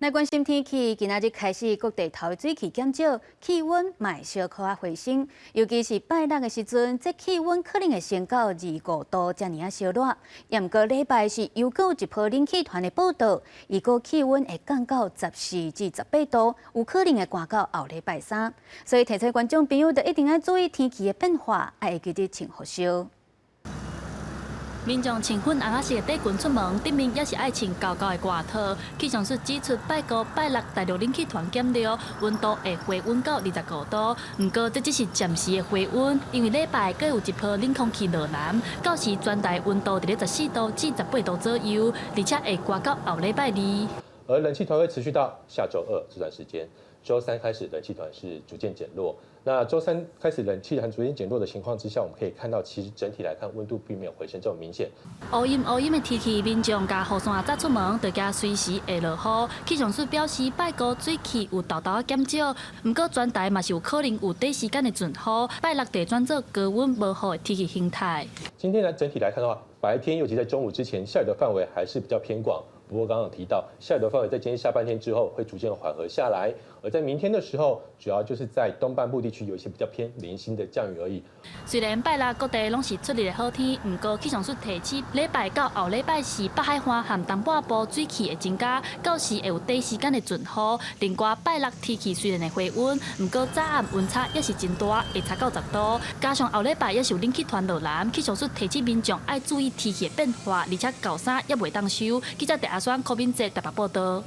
来关心天气，今仔日开始各地头水气减少，气温卖小可啊回升。尤其是拜六的时阵，这气温可能会升到25度，遮尔啊烧热。也毋过礼拜是又有一波冷气团的报道，预估气温会降到14至18度，有可能会寒到后礼拜三。所以提醒观众朋友，就一定要注意天气的变化，要记得穿好烧。 民众穿粉红色的短裙出门，顶面也是爱穿厚厚的外套。气象署指出，拜五、拜六大陆冷气团减弱，温度会回温到25度。不过，这只是暂时的回温，因为礼拜各有一波冷空气落南，到时全台温度伫咧14度至18度左右，而且会寒到后礼拜二。而冷气团会持续到下周二这段时间。 周三开始，冷气团是逐渐减弱。那周三开始，冷气团逐渐减弱的情况之下，我们可以看到，其实整体来看，温度并没有回升这么明显。乌阴的天气，民众甲雨伞早出门，就加随时会落雨。气象署表示，拜五水气有豆豆减少，不过全台嘛是有可能有短时间的阵雨。拜六地转做高温无雨的天气形态。今天呢，整体来看的话，白天尤其在中午之前，下雨的范围还是比较偏广。 不过刚刚有提到，下雨的范围在今天下半天之后会逐渐缓和下来，而在明天的时候，主要就是在东半部地区有一些比较偏零星的降雨而已。虽然拜六各地拢是出日的好天，不过气象署提醒，礼拜到后礼拜四北海岸和东半部水汽会增加，到时会有短时间的阵雨。另外拜六天气虽然会回温，不过早暗温差也是真大，会差到10度。加上后礼拜也是有冷气团落南，气象署提醒民众爱注意天气的变化，而且厚衫也袂当收。记者柯敏哲台北报道。